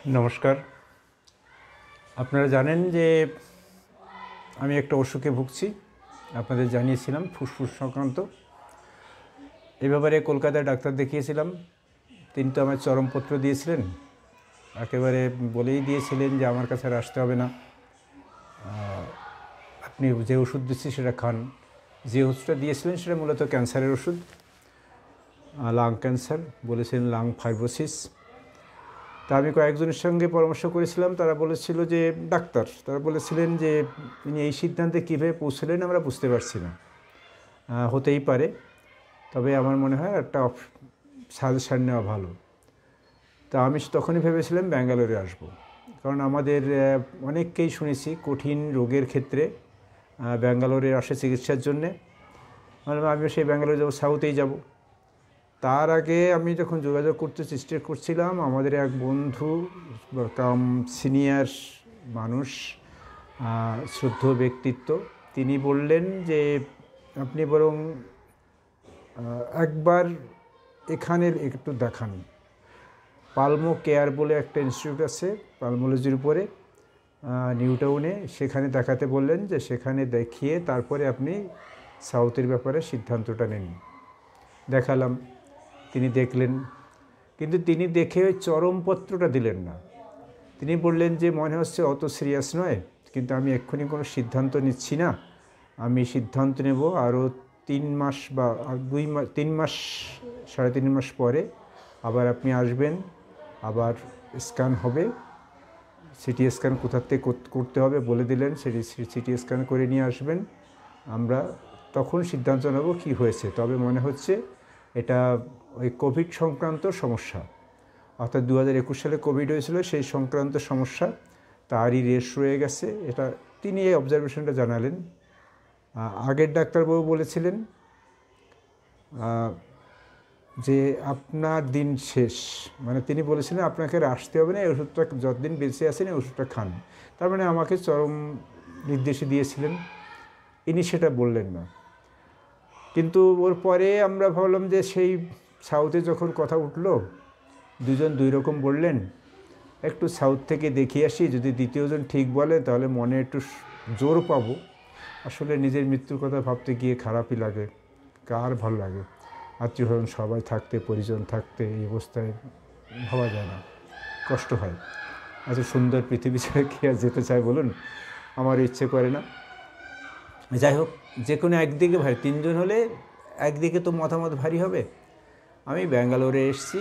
নমস্কার। আপনারা জানেন যে আমি একটা অসুখে ভুগছি। আপনাদের জানিয়েছিলাম ফুসফুস সংক্রান্ত। এ ব্যাপারে কলকাতায় ডাক্তার দেখিয়েছিলাম। তিনি তো আমায় চরমপত্র দিয়েছিলেন, একেবারে বলেই দিয়েছিলেন যে আমার কাছে আর আসতে হবে না, আপনি যে ওষুধ দিচ্ছি সেটা খান। যে ওষুধটা দিয়েছিলেন সেটা মূলত ক্যান্সারের ওষুধ, লাং ক্যান্সার, বলেছিলেন লাং ফাইব্রোসিস। তা আমি কয়েকজনের সঙ্গে পরামর্শ করেছিলাম, তারা বলেছিল যে তারা বলেছিলেন যে তিনি এই সিদ্ধান্তে কীভাবে পৌঁছলেন আমরা বুঝতে পারছি না, হতেই পারে, তবে আমার মনে হয় একটা সাজেশান নেওয়া ভালো। তা আমি তখনই ভেবেছিলাম ব্যাঙ্গালোরে আসব, কারণ আমাদের অনেককেই শুনেছি কঠিন রোগের ক্ষেত্রে ব্যাঙ্গালোরে আসে চিকিৎসার জন্যে। আমি সেই ব্যাঙ্গালোরে যাবো, সাউথেই যাব। তার আগে আমি যখন যোগাযোগ করতে চেষ্টা করছিলাম, আমাদের এক বন্ধু কাম সিনিয়র মানুষ, শ্রদ্ধেয় ব্যক্তিত্ব, তিনি বললেন যে আপনি বরং একবার এখানের একটু দেখান। পালমো কেয়ার বলে একটা ইনস্টিটিউট আছে পালমোলজির উপরে নিউ টাউনে, সেখানে দেখাতে বললেন যে সেখানে দেখিয়ে তারপরে আপনি সাউথের ব্যাপারে সিদ্ধান্তটা নিন। দেখালাম, তিনি দেখলেন, কিন্তু তিনি দেখে ওই চরমপত্রটা দিলেন না। তিনি বললেন যে মনে হচ্ছে অত সিরিয়াস নয়, কিন্তু আমি এক্ষুনি কোনো সিদ্ধান্ত নিচ্ছি না, আমি সিদ্ধান্ত নেব আরও 3 মাস বা 3 মাস 3.5 মাস পরে আবার আপনি আসবেন, আবার স্ক্যান হবে, সিটি স্ক্যান কোথার থেকে করতে হবে বলে দিলেন, সেটি সিটি স্ক্যান করে নিয়ে আসবেন, আমরা তখন সিদ্ধান্ত নেব কী হয়েছে। তবে মনে হচ্ছে এটা ওই কোভিড সংক্রান্ত সমস্যা, অর্থাৎ 2021 সালে কোভিড হয়েছিল, সেই সংক্রান্ত সমস্যা, তারই রেশ রয়ে গেছে। এটা তিনি এই অবজারভেশনটা জানালেন। আগের ডাক্তারবাবু বলেছিলেন যে আপনার দিন শেষ, মানে তিনি বলেছিলেন আপনাকে আর আসতে হবে না, এই ওষুধটা যতদিন বেঁচে আছেন এই ওষুধটা খান। তার মানে আমাকে চরম নির্দেশে দিয়েছিলেন, ইনি সেটা বললেন না। কিন্তু ওর পরে আমরা ভাবলাম যে সেই সাউথে যখন কথা উঠলো, দুজন দুই রকম বললেন, একটু সাউথ থেকে দেখিয়ে আসি, যদি দ্বিতীয়জন ঠিক বলে তাহলে মনে একটু জোর পাবো। আসলে নিজের মৃত্যুর কথা ভাবতে গিয়ে খারাপই লাগে, কার ভালো লাগে? আত্মীয়স্বজন সবাই থাকতে, পরিজন থাকতে এই অবস্থায় ভাবা যায় না, কষ্ট হয়। এত সুন্দর পৃথিবী ছেড়ে কে আর যেতে চায় বলুন? আমার ইচ্ছে করে না। যাই হোক, যে কোনো একদিকে ভারী, 3 জন হলে একদিকে তো মতামত ভারী হবে। আমি ব্যাঙ্গালোরে এসেছি,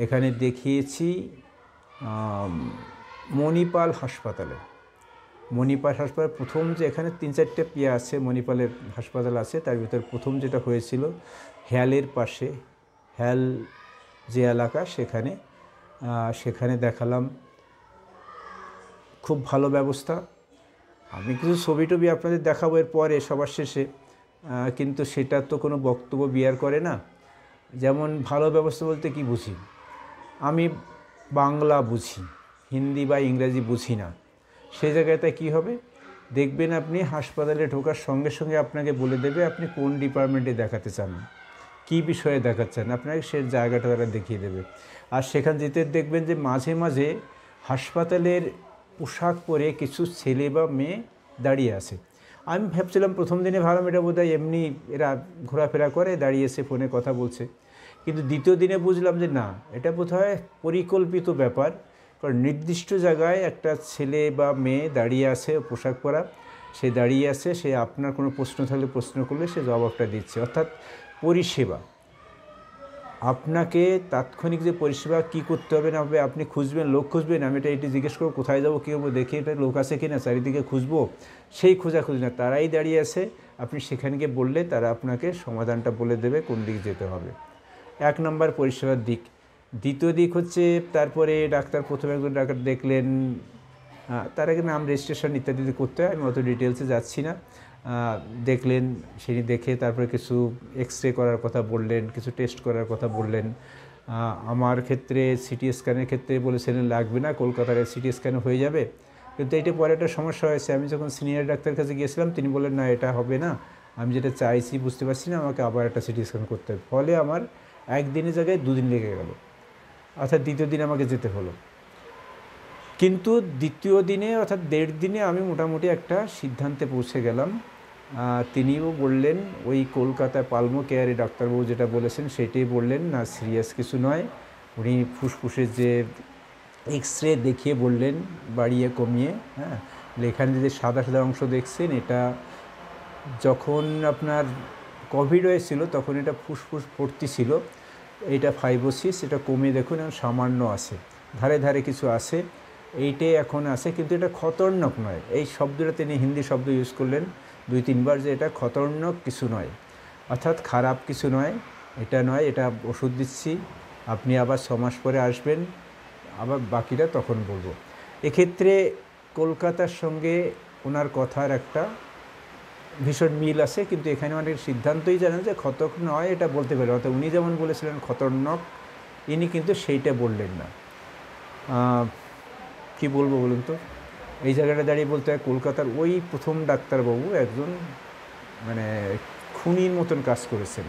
এখানে দেখিয়েছি মণিপাল হাসপাতালে। মণিপাল হাসপাতাল প্রথম, যে এখানে 3-4টে আছে মণিপালের হাসপাতাল আছে, তার ভিতরে প্রথম যেটা হয়েছিল হ্যালের পাশে, হ্যাল যে এলাকা, সেখানে দেখালাম। খুব ভালো ব্যবস্থা। আমি কিছু ছবি টবি আপনাদের দেখাবো এর পরে সবার শেষে, কিন্তু সেটা তো কোনো বক্তব্য বিয়ার করে না। যেমন ভালো ব্যবস্থা বলতে কি বুঝি, আমি বাংলা বুঝি, হিন্দি বা ইংরাজি বুঝি না, সেই জায়গাতে কী হবে দেখবেন, আপনি হাসপাতালে ঢোকার সঙ্গে সঙ্গে আপনাকে বলে দেবে আপনি কোন ডিপার্টমেন্টে দেখাতে চান, কী বিষয়ে দেখাচ্ছেন, আপনাকে সে জায়গাটা তারা দেখিয়ে দেবে। আর সেখান যেতে দেখবেন যে মাঝে মাঝে হাসপাতালের পোশাক পরে কিছু ছেলে বা মেয়ে দাঁড়িয়ে আছে। আমি ভাবছিলাম প্রথম দিনে ভালো, এটা বোধহয় এমনি এরা ঘোরাফেরা করে, দাঁড়িয়েছে, ফোনে কথা বলছে। কিন্তু দ্বিতীয় দিনে বুঝলাম যে না, এটা বোধহয় পরিকল্পিত ব্যাপার, কারণ নির্দিষ্ট জায়গায় একটা ছেলে বা মেয়ে দাঁড়িয়ে আছে, পোশাক পরা, সে দাঁড়িয়ে আছে, সে আপনার কোনো প্রশ্ন থাকলে প্রশ্ন করলে সে জবাবটা দিচ্ছে। অর্থাৎ পরিষেবা, আপনাকে তাৎক্ষণিক যে পরিষেবা কী করতে হবে না হবে, আপনি খুঁজবেন, লোক খুঁজবেন, আমি এটি জিজ্ঞেস করবো কোথায় যাবো, কী হবো, দেখি এটা লোক আছে কি না, চারিদিকে খুঁজবো, সেই খোঁজাখুঁজি না, তারাই দাঁড়িয়ে আছে, আপনি সেখানে গিয়ে বললে তারা আপনাকে সমাধানটা বলে দেবে কোন দিকে যেতে হবে। 1 নম্বর পরিষেবার দিক। দ্বিতীয় দিক হচ্ছে, তারপরে ডাক্তার প্রথমে একজন ডাক্তার দেখলেন, তার আগে নাম রেজিস্ট্রেশন ইত্যাদি করতে হয়, আমি অত ডিটেলসে যাচ্ছি না। দেখলেন, সেই দেখে তারপরে কিছু এক্স-রে করার কথা বললেন, কিছু টেস্ট করার কথা বললেন। আমার ক্ষেত্রে সিটি স্ক্যানের ক্ষেত্রে বলেছিলেন লাগবে না, কলকাতার সিটি স্ক্যান হয়ে যাবে। কিন্তু এটা পরে একটা সমস্যা হয়েছে, আমি যখন সিনিয়র ডাক্তারের কাছে গিয়েছিলাম তিনি বললেন না, এটা হবে না, আমি যেটা চাইছি বুঝতে পারছি না, আমাকে আবার একটা সিটি স্ক্যান করতে হবে। ফলে আমার একদিনের জায়গায় 2 দিন লেগে গেল। অর্থাৎ দ্বিতীয় দিন আমাকে যেতে হলো। কিন্তু দ্বিতীয় দিনে অর্থাৎ 1.5 দিনে আমি মোটামুটি একটা সিদ্ধান্তে পৌঁছে গেলাম। তিনিও বললেন, ওই কলকাতায় পালমো কেয়ারে ডাক্তারবাবু যেটা বলেছেন সেটাই বললেন, না সিরিয়াস কিছু নয়। উনি ফুসফুসের যে এক্স-রে দেখিয়ে বললেন বাড়িয়ে কমিয়ে, হ্যাঁ, এখানে যে সাদা সাদা অংশ দেখছেন এটা যখন আপনার কোভিড হয়েছিল তখন এটা ফুসফুস ভর্তি ছিল, এটা ফাইব্রোসিস, এটা কমে দেখুন এখন সামান্য আছে, ধারে ধারে কিছু আছে, এইটাই এখন আছে, কিন্তু এটা খতরনাক নয়। এই শব্দটা তিনি হিন্দি শব্দ ইউজ করলেন 2-3 বার, যে এটা খতরনাক কিছু নয়, অর্থাৎ খারাপ কিছু নয়, এটা নয়, এটা ওষুধ দিচ্ছি, আপনি আবার 6 মাস পরে আসবেন, আবার বাকিটা তখন বলবো। এক্ষেত্রে কলকাতার সঙ্গে ওনার কথার একটা ভীষণ মিল আছে, কিন্তু এখানে অনেক সিদ্ধান্তই জানেন যে খতরনাক নয় এটা বলতে পারেন, অর্থাৎ উনি যেমন বলেছিলেন খতরনাক, ইনি কিন্তু সেইটা বললেন না। কি বলবো বলুন তো, এই জায়গাটা দাঁড়িয়ে বলতে হয় কলকাতার ওই প্রথম ডাক্তারবাবু একজন মানে খুনির মতন কাজ করেছেন।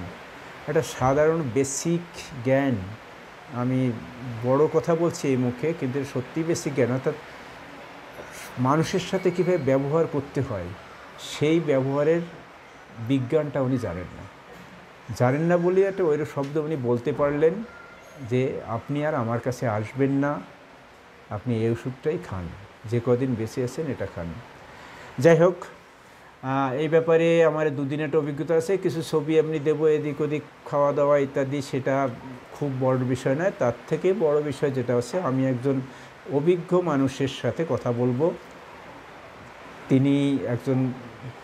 একটা সাধারণ বেসিক জ্ঞান, আমি বড় কথা বলছি এই মুখে, কিন্তু সত্যি বেসিক জ্ঞান, অর্থাৎ মানুষের সাথে কীভাবে ব্যবহার করতে হয় সেই ব্যবহারের বিজ্ঞানটা উনি জানেন না বলে একটা ওই শব্দ উনি বলতে পারলেন যে আপনি আর আমার কাছে আসবেন না, আপনি এই ওষুধটাই খান, যে কদিন বেঁচে আছেন এটা খান। যাই হোক, এই ব্যাপারে আমার 2 দিনের একটা অভিজ্ঞতা আছে, কিছু ছবি এমনি দেবো এদিক ওদিক খাওয়া দাওয়া ইত্যাদি, সেটা খুব বড় বিষয় নয়। তার থেকে বড় বিষয় যেটা আছে, আমি একজন অভিজ্ঞ মানুষের সাথে কথা বলবো। তিনি একজন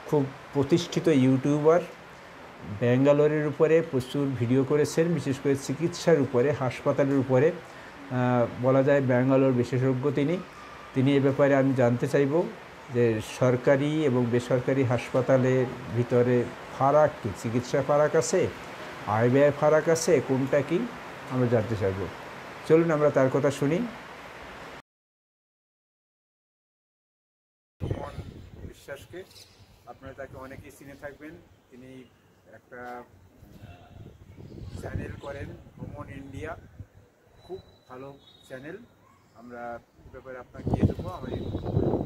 খুব প্রতিষ্ঠিত ইউটিউবার, ব্যাঙ্গালোরের উপরে প্রচুর ভিডিও করেছেন, বিশেষ করে চিকিৎসার উপরে, হাসপাতালের উপরে, বলা যায় ব্যাঙ্গালোর বিশেষজ্ঞ তিনি এ ব্যাপারে আমি জানতে চাইব যে সরকারি এবং বেসরকারি হাসপাতালের ভিতরে ফারাক কি, চিকিৎসা ফারাক আছে, আয় ব্যয় ফারাক আছে, কোনটা কি আমরা জানতে চাইব। চলুন আমরা তার কথা শুনি। বিশ্বাসকে আপনারা তাকে অনেকেই চিনে থাকবেন, তিনি একটা চ্যানেল করেন ভ্রমণ ইন্ডিয়া, খুব ভালো চ্যানেল, আমরা এ ব্যাপারে আপনাকে দিয়ে দেবো, আমি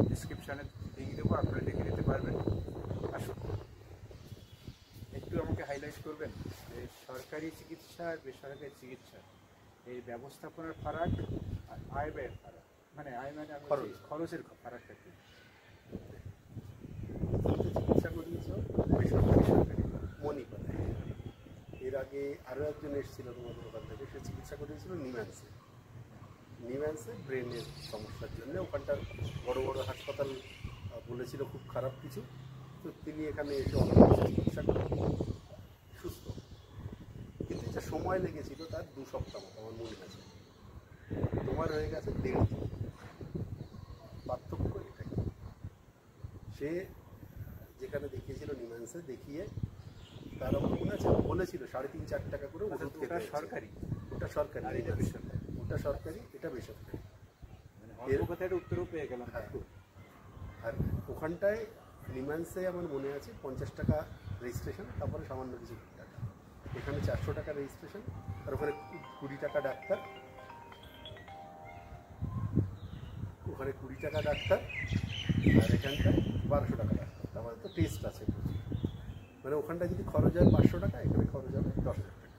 ডিসক্রিপশানে লিঙ্ক দেবো, আপনারা দেখে নিতে পারবেন। আসুন একটু আমাকে হাইলাইট করবেন যে সরকারি চিকিৎসা আর বেসরকারি চিকিৎসা এই ব্যবস্থাপনার ফারাক আর আয় ব্যয়ের ফারাক, মানে আয় মানে খরচের ফারাকটা কি? চিকিৎসা করিয়েছ বেসরকারি মণিপালে, এর আগে আরও একজন এসেছিল তোমাদের ওখান থেকে, সে চিকিৎসা করিয়েছিল নিম্যান্সে ব্রেনের সমস্যার জন্য। ওখানটার বড় বড় হাসপাতাল বলেছিল খুব খারাপ কিছু, তো তিনি এখানে এসে অনেক চিকিৎসা করে সুস্থ, কিন্তু এটা সময় লেগেছিল তার 2 সপ্তাহ মতো আমার মনে আছে। তোমার হয়ে গেছে 1.5 দিন। পার্থক্য এটাই, সে যেখানে দেখিয়েছিল নিম্যান্সে, দেখিয়ে তার আমার মনে আছে বলেছিল 3.5-4 টাকা করে ওষুধ খেতে। সরকারি, ওটা সরকারি, এটা বেসরকারি, ওটা সরকারি, এটা বেসরকারি। এর কথাটা উত্তরও পেয়ে গেলাম। আর ওখানটায় নিম্যান্সে আমার মনে আছে 50 টাকা রেজিস্ট্রেশন, তারপরে সামান্য কিছু টাকা। এখানে 400 টাকা রেজিস্ট্রেশন, আর ওখানে 20 টাকা ডাক্তার, ওখানে 20 টাকা ডাক্তার, আর এখানটায় 1200 টাকা ডাক্তার। তারপরে তো টেস্ট আছে, মানে ওখানটায় যদি খরচ হয় 500 টাকা, এখানে খরচ হবে 10,000 টাকা।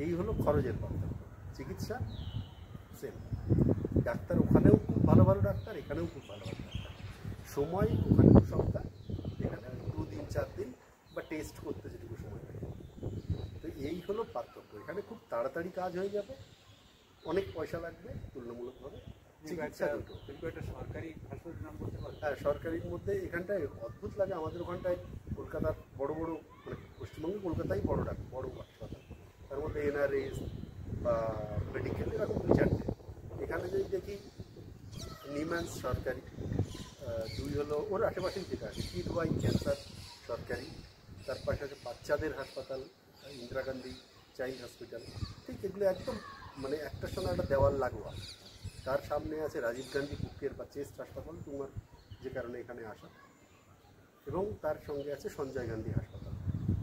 এই হলো খরচের পার্থক্য। চিকিৎসা সেম, ডাক্তার ওখানেও খুব ভালো ভালো ডাক্তার, এখানেও খুব ভালো ভালো ডাক্তার। সময় ওখানে 2 সপ্তাহ, এখানে 2 দিন 4 দিন, বা টেস্ট করতে যেটুকু সময় লাগে। তো এই হলো পার্থক্য। এখানে খুব তাড়াতাড়ি কাজ হয়ে যাবে, অনেক পয়সা লাগবে তুলনামূলকভাবে। চিকিৎসা দুটো সরকারি হাসপাতালের নাম বলতে পারবেন? হ্যাঁ, সরকারির মধ্যে এখানটায় অদ্ভুত লাগে। আমাদের ওখানটায় কলকাতার বড় বড়, মানে পশ্চিমবঙ্গে কলকাতায় বড় হাসপাতাল, তার মধ্যে এনআরএস বা মেডিকেল এরকম 2-4টে। এখানে যদি দেখি নিম্যান্স সরকারি, 2 হলো ওর আশেপাশেই যেটা আছে কিডওয়াই ক্যান্সার সরকারি, তার পাশে আছে বাচ্চাদের হাসপাতাল ইন্দিরা গান্ধী চাইল্ড হসপিটাল, ঠিক এগুলো একদম মানে একটার সঙ্গে একটা দেওয়াল লাগোয়া। তার সামনে আছে রাজীব গান্ধী বুকের বা চেস্ট হাসপাতাল, তোমার যে কারণে এখানে আসা, এবং তার সঙ্গে আছে সঞ্জয় গান্ধী হাসপাতাল।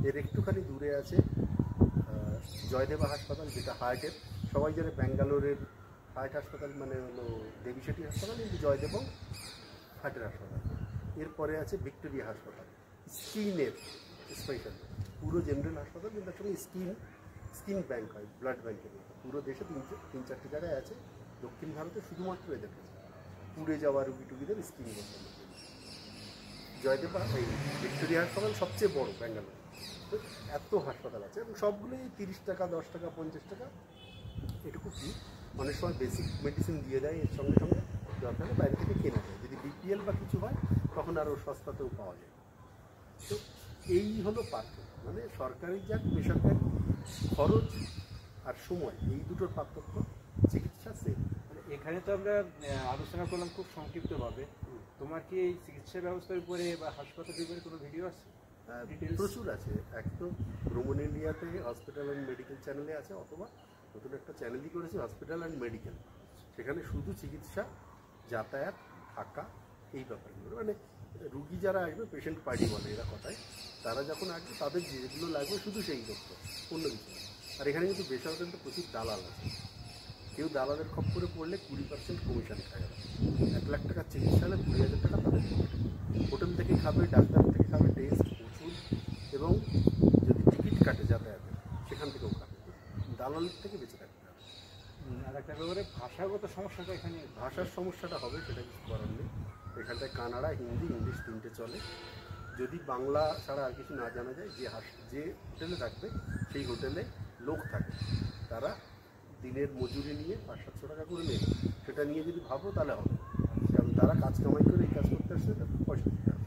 এর একটুখানি দূরে আছে জয়দেবা হাসপাতাল, যেটা হার্টের, সবাই জানে ব্যাঙ্গালোরের হার্ট হাসপাতাল মানে হলো দেবী শেঠি হাসপাতাল, কিন্তু জয়দেবং হার্টের হাসপাতাল। এরপরে আছে ভিক্টোরিয়া হাসপাতাল, স্কিনের স্পেশাল, পুরো জেনারেল হাসপাতাল কিন্তু আসলে স্কিন ব্যাঙ্ক হয়, ব্লাড ব্যাঙ্কের মতো। পুরো দেশে তিন চারটি জায়গায় আছে, দক্ষিণ ভারতে শুধুমাত্র এদের কাছে পুড়ে যাওয়া রুগী টুগীদের স্কিন বসানোর জন্য। জয়দেব এই ভিক্টোরিয়া হাসপাতাল সবচেয়ে বড় ব্যাঙ্গালোর। তো এত হাসপাতাল আছে এবং সবগুলোই 30 টাকা, 10 টাকা, 50 টাকা এটুকু কি অনেক সময় বেসিক মেডিসিন দিয়ে দেয়, এর সঙ্গে সঙ্গে দরকার হলে বাইরে থেকে কেনা যায়। যদি বিপিএল বা কিছু হয় তখন আরও সস্তাতেও পাওয়া যায়। তো এই হলো পার্থক্য, মানে সরকারি যাক বেসরকারি, খরচ আর সময় এই দুটোর পার্থক্য। চিকিৎসা সেম। মানে এখানে তো আমরা আলোচনা করলাম খুব সংক্ষিপ্তভাবে। তোমার কি এই চিকিৎসা ব্যবস্থার উপরে বা হাসপাতালের উপরে কোনো ভিডিও আছে? প্রচুর আছে। এক তো ভ্রমণ ইন্ডিয়াতে হসপিটাল অ্যান্ড মেডিকেল চ্যানেলে আছে, অথবা নতুন একটা চ্যানেলই করেছে হসপিটাল অ্যান্ড মেডিকেল। সেখানে শুধু চিকিৎসা, যাতায়াত, থাকা, এই ব্যাপারগুলো, মানে রুগী যারা আসবে, পেশেন্ট পার্টি বলে এরা কথায়, তারা যখন আসবে তাদের যেগুলো লাগবে শুধু সেই তথ্য, অন্য কিছু না। আর এখানে কিন্তু বেসরকারি তো প্রচুর দালাল আছে। কেউ দালালের খপ্পরে পড়লে 20% কমিশন খায়। 1 লাখ টাকার চিকিৎসা হলে 20,000 টাকা তাদের হোটেল থেকে খাবে, ডাক্তার থেকে খাবে, টেস্ট, ওষুধ, এবং যদি টিকিট কাটে যাতায়াতের সেখান থেকেও খাবে। দালালের থেকে বেঁচে থাকতে হবে। আর একটা ব্যাপারে ভাষাগত সমস্যাটা এখানে, ভাষার সমস্যাটা হবে, সেটা কিছু করার নেই। এখানটায় কানাডা, হিন্দি, ইংলিশ 3টে চলে। যদি বাংলা ছাড়া আর কিছু না জানা যায়, যে হোটেলে থাকবে সেই হোটেলে লোক থাকে, তারা দিনের মজুরি নিয়ে 500-700 টাকা করে নেবে। সেটা নিয়ে যদি ভাবো তাহলে হবে, কারণ তারা কাজ কামাই করে এই কাজ করতে আসছে, পয়সা দিতে হবে।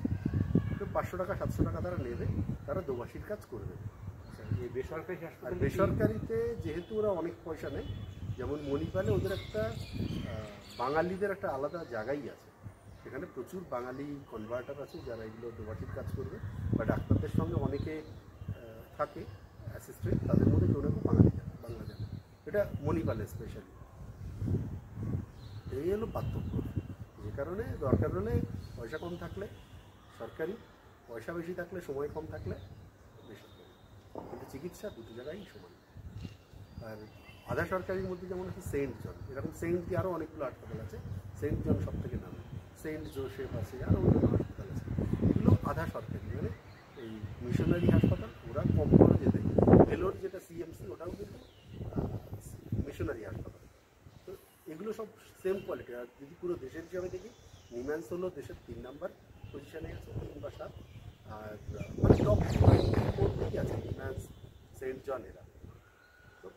তো 500 টাকা 700 টাকা তারা নেবে, তারা দোবাসীর কাজ করবে। এই বেসরকারি আর হাসপাতাল, বেসরকারিতে যেহেতু ওরা অনেক পয়সা নেয়, যেমন মণিপালে ওদের একটা বাঙালিদের একটা আলাদা জায়গাই আছে। সেখানে প্রচুর বাঙালি কনভার্টার আছে যারা এগুলো দোবাসীর কাজ করবে, বা ডাক্তারদের সঙ্গে অনেকে থাকে অ্যাসিস্ট্যান্ট, তাদের মধ্যে কেউ না কেউ বাংলা জানে। এটা মণিপালে স্পেশালি। এই হলো পার্থক্য। যে কারণে দরকার হলে পয়সা কম থাকলে সরকারি, পয়সা বেশি থাকলে, সময় কম থাকলে বেসরকারি, কিন্তু চিকিৎসা দুটো জায়গায় সমান। আর আধা সরকারির মধ্যে যেমন আছে সেন্ট জন, এরকম সেন্ট দিয়ে আরও অনেকগুলো হাসপাতাল আছে। সেন্ট জন সব থেকে নামে, সেন্ট জোসেফ আছে, আরও অন্যান্য হাসপাতাল আছে। এগুলো আধা সরকারি, মানে এই মিশনারি হাসপাতাল, ওরা কম খরচে দেয়। ভেলোর যেটা সিএমসি, ওটাও কিন্তু মিশনারি হাসপাতাল। তো এগুলো সব সেম কোয়ালিটি। আর যদি পুরো দেশের হিসাবে দেখি, নিম্যান্স হলো দেশের 3 নাম্বার পজিশনে আছে, 3 বা 7। আর মানে টপ 24 আছে নিম্যান্স, সেন্ট জন, এরা। তো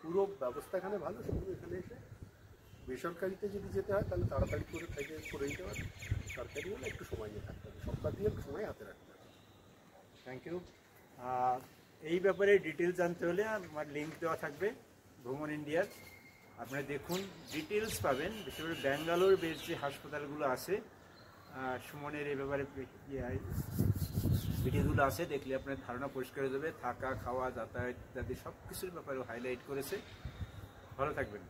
পুরো ব্যবস্থা এখানে ভালো। শুধু এখানে এসে বেসরকারিতে যদি যেতে হয় তাহলে তাড়াতাড়ি করে করে দিতে হবে। সরকারি হলে একটু সময় নিয়ে থাকতে হবে, সপ্তাহ দিয়ে সময় হাতে রাখতে হবে। Thank you. এই ব্যাপারে ডিটেলস জানতে হলে আমার লিঙ্ক দেওয়া থাকবে ভ্রমণ ইন্ডিয়ার, আপনারা দেখুন, ডিটেলস পাবেন। বিশেষ করে ব্যাঙ্গালোর বেস যে হাসপাতালগুলো আছে, সুমনের এই ব্যাপারে ভিডিওগুলো আছে, দেখলে আপনার ধারণা পরিষ্কার হয়ে যাবে। থাকা, খাওয়া, যাতায়াত ইত্যাদি সব কিছুর ব্যাপারে হাইলাইট করেছে। ভালো থাকবেন।